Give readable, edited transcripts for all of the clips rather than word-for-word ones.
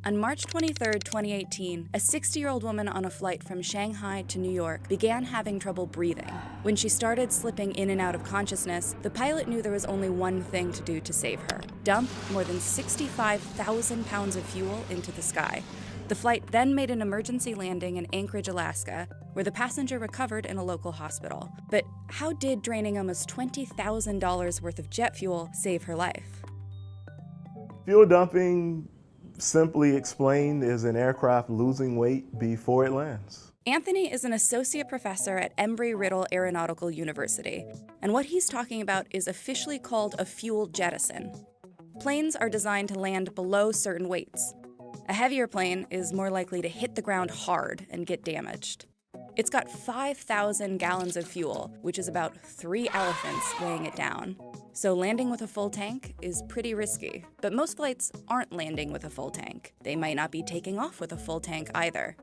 On March 23, 2018, a 60-year-old woman on a flight from Shanghai to New York began having trouble breathing. When she started slipping in and out of consciousness, the pilot knew there was only one thing to do to save her: dump more than 65,000 pounds of fuel into the sky. The flight then made an emergency landing in Anchorage, Alaska, where the passenger recovered in a local hospital. But how did draining almost $20,000 worth of jet fuel save her life? Fuel dumping, simply explained, is an aircraft losing weight before it lands. Anthony is an associate professor at Embry-Riddle Aeronautical University, and what he's talking about is officially called a fuel jettison. Planes are designed to land below certain weights. A heavier plane is more likely to hit the ground hard and get damaged. It's got 5,000 gallons of fuel, which is about 3 elephants weighing it down. So landing with a full tank is pretty risky, but most flights aren't landing with a full tank. They might not be taking off with a full tank either.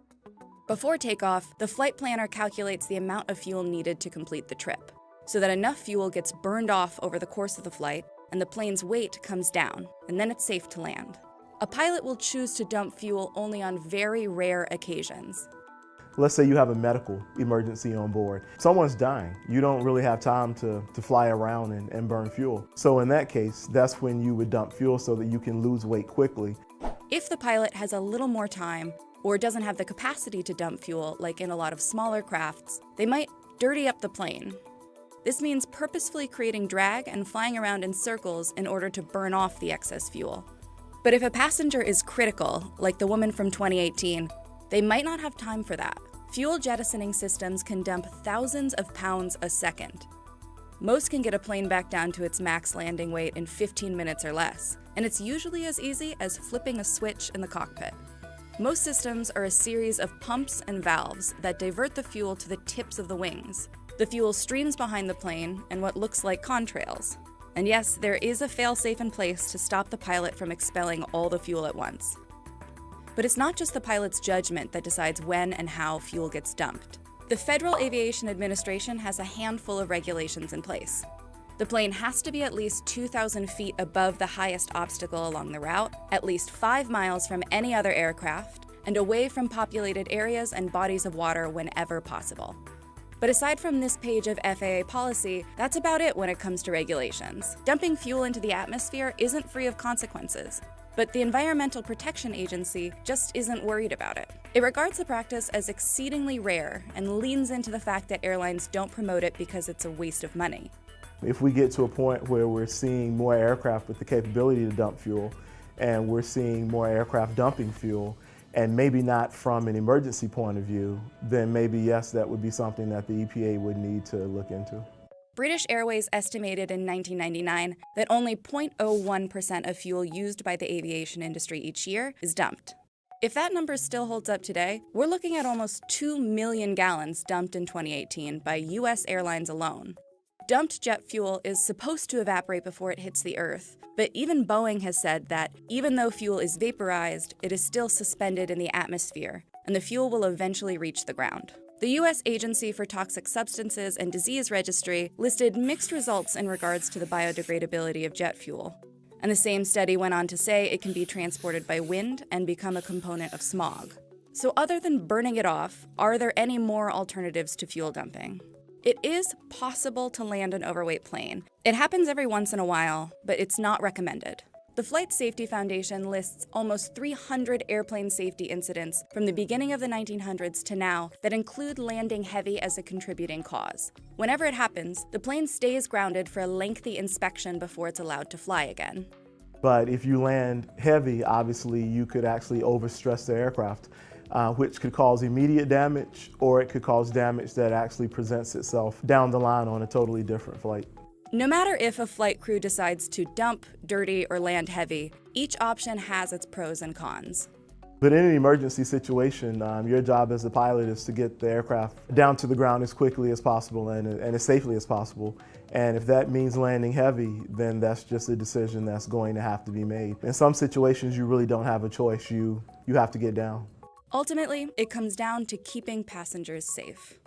Before takeoff, the flight planner calculates the amount of fuel needed to complete the trip, so that enough fuel gets burned off over the course of the flight and the plane's weight comes down, and then it's safe to land. A pilot will choose to dump fuel only on very rare occasions. Let's say you have a medical emergency on board. Someone's dying. You don't really have time to fly around and burn fuel. So in that case, that's when you would dump fuel so that you can lose weight quickly. If the pilot has a little more time or doesn't have the capacity to dump fuel, like in a lot of smaller crafts, they might dirty up the plane. This means purposefully creating drag and flying around in circles in order to burn off the excess fuel. But if a passenger is critical, like the woman from 2018, they might not have time for that. Fuel jettisoning systems can dump thousands of pounds a second. Most can get a plane back down to its max landing weight in 15 minutes or less, and it's usually as easy as flipping a switch in the cockpit. Most systems are a series of pumps and valves that divert the fuel to the tips of the wings. The fuel streams behind the plane in what looks like contrails. And yes, there is a fail-safe in place to stop the pilot from expelling all the fuel at once. But it's not just the pilot's judgment that decides when and how fuel gets dumped. The Federal Aviation Administration has a handful of regulations in place. The plane has to be at least 2,000 feet above the highest obstacle along the route, at least 5 miles from any other aircraft, and away from populated areas and bodies of water whenever possible. But aside from this page of FAA policy, that's about it when it comes to regulations. Dumping fuel into the atmosphere isn't free of consequences. But the Environmental Protection Agency just isn't worried about it. It regards the practice as exceedingly rare and leans into the fact that airlines don't promote it because it's a waste of money. If we get to a point where we're seeing more aircraft with the capability to dump fuel, and we're seeing more aircraft dumping fuel, and maybe not from an emergency point of view, then maybe yes, that would be something that the EPA would need to look into. British Airways estimated in 1999 that only 0.01% of fuel used by the aviation industry each year is dumped. If that number still holds up today, we're looking at almost 2 million gallons dumped in 2018 by US airlines alone. Dumped jet fuel is supposed to evaporate before it hits the Earth, but even Boeing has said that even though fuel is vaporized, it is still suspended in the atmosphere, and the fuel will eventually reach the ground. The U.S. Agency for Toxic Substances and Disease Registry listed mixed results in regards to the biodegradability of jet fuel. And the same study went on to say it can be transported by wind and become a component of smog. So other than burning it off, are there any more alternatives to fuel dumping? It is possible to land an overweight plane. It happens every once in a while, but it's not recommended. The Flight Safety Foundation lists almost 300 airplane safety incidents from the beginning of the 1900s to now that include landing heavy as a contributing cause. Whenever it happens, the plane stays grounded for a lengthy inspection before it's allowed to fly again. But if you land heavy, obviously you could actually overstress the aircraft, which could cause immediate damage, or it could cause damage that actually presents itself down the line on a totally different flight. No matter if a flight crew decides to dump, dirty, or land heavy, each option has its pros and cons. But in an emergency situation, your job as a pilot is to get the aircraft down to the ground as quickly as possible and as safely as possible. And if that means landing heavy, then that's just a decision that's going to have to be made. In some situations, you really don't have a choice. You have to get down. Ultimately, it comes down to keeping passengers safe.